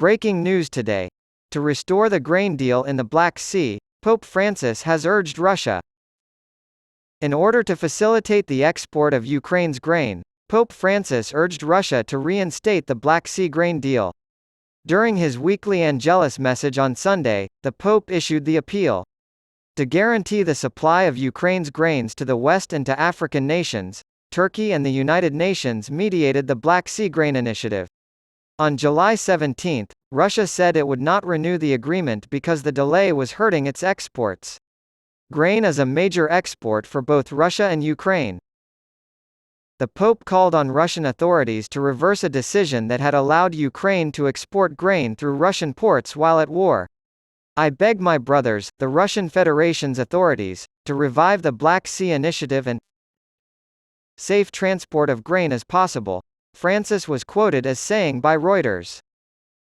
Breaking news today. To restore the grain deal in the Black Sea, Pope Francis has urged Russia. In order to facilitate the export of Ukraine's grain, Pope Francis urged Russia to reinstate the Black Sea grain deal. During his weekly Angelus message on Sunday, the Pope issued the appeal. To guarantee the supply of Ukraine's grains to the West and to African nations, Turkey and the United Nations mediated the Black Sea Grain Initiative. On July 17, Russia said it would not renew the agreement because the delay was hurting its exports. Grain is a major export for both Russia and Ukraine. The Pope called on Russian authorities to reverse a decision that had allowed Ukraine to export grain through Russian ports while at war. I beg my brothers, the Russian Federation's authorities, to revive the Black Sea Initiative and safe transport of grain as possible, Francis was quoted as saying by Reuters.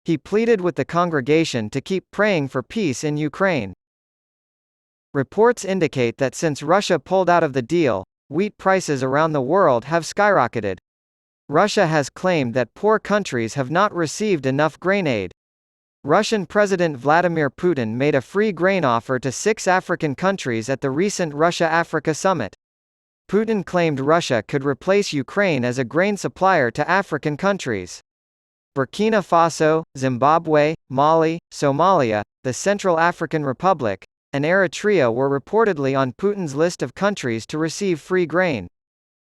He pleaded with the congregation to keep praying for peace in Ukraine. Reports indicate that since Russia pulled out of the deal, wheat prices around the world have skyrocketed. Russia has claimed that poor countries have not received enough grain aid. Russian President Vladimir Putin made a free grain offer to 6 African countries at the recent Russia-Africa summit. Putin claimed Russia could replace Ukraine as a grain supplier to African countries. Burkina Faso, Zimbabwe, Mali, Somalia, the Central African Republic, and Eritrea were reportedly on Putin's list of countries to receive free grain.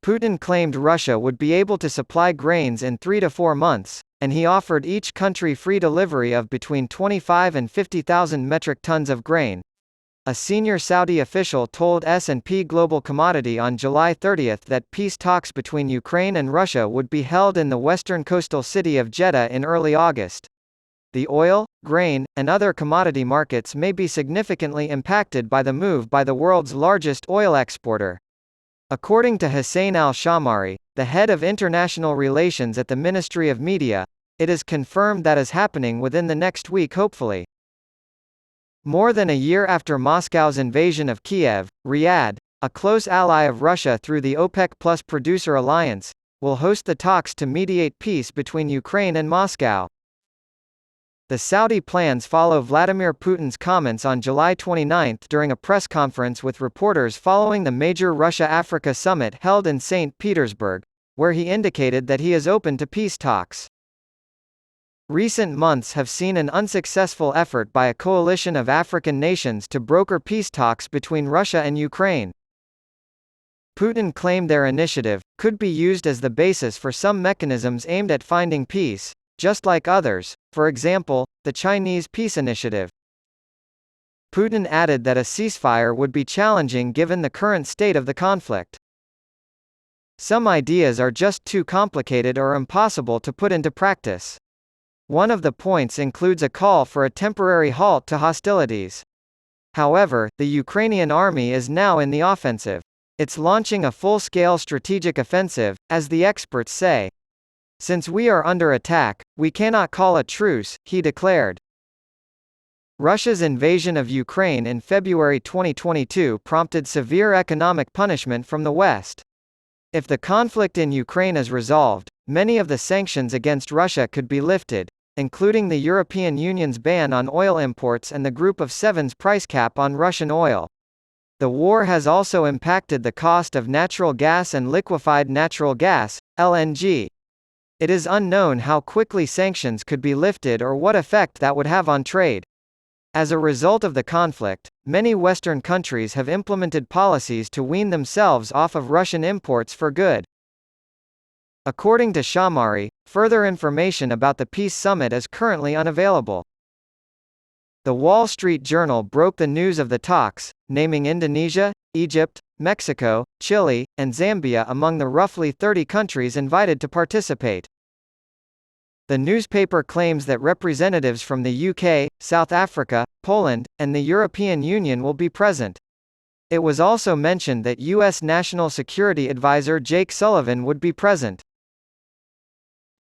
Putin claimed Russia would be able to supply grains in 3 to 4 months, and he offered each country free delivery of between 25 and 50,000 metric tons of grain. A senior Saudi official told S&P Global Commodity on July 30 that peace talks between Ukraine and Russia would be held in the western coastal city of Jeddah in early August. The oil, grain, and other commodity markets may be significantly impacted by the move by the world's largest oil exporter. According to Hussein al-Shamari, the head of international relations at the Ministry of Media, it is confirmed that is happening within the next week hopefully. More than a year after Moscow's invasion of Kiev, Riyadh, a close ally of Russia through the OPEC Plus producer alliance, will host the talks to mediate peace between Ukraine and Moscow. The Saudi plans follow Vladimir Putin's comments on July 29 during a press conference with reporters following the major Russia-Africa summit held in St. Petersburg, where he indicated that he is open to peace talks. Recent months have seen an unsuccessful effort by a coalition of African nations to broker peace talks between Russia and Ukraine. Putin claimed their initiative could be used as the basis for some mechanisms aimed at finding peace, just like others, for example, the Chinese Peace Initiative. Putin added that a ceasefire would be challenging given the current state of the conflict. Some ideas are just too complicated or impossible to put into practice. One of the points includes a call for a temporary halt to hostilities. However, the Ukrainian army is now in the offensive. It's launching a full-scale strategic offensive, as the experts say. Since we are under attack, we cannot call a truce, he declared. Russia's invasion of Ukraine in February 2022 prompted severe economic punishment from the West. If the conflict in Ukraine is resolved, many of the sanctions against Russia could be lifted, including the European Union's ban on oil imports and the Group of Seven's price cap on Russian oil. The war has also impacted the cost of natural gas and liquefied natural gas, LNG. It is unknown how quickly sanctions could be lifted or what effect that would have on trade. As a result of the conflict, many Western countries have implemented policies to wean themselves off of Russian imports for good. According to Shamari, further information about the peace summit is currently unavailable. The Wall Street Journal broke the news of the talks, naming Indonesia, Egypt, Mexico, Chile, and Zambia among the roughly 30 countries invited to participate. The newspaper claims that representatives from the UK, South Africa, Poland, and the European Union will be present. It was also mentioned that U.S. National Security Advisor Jake Sullivan would be present.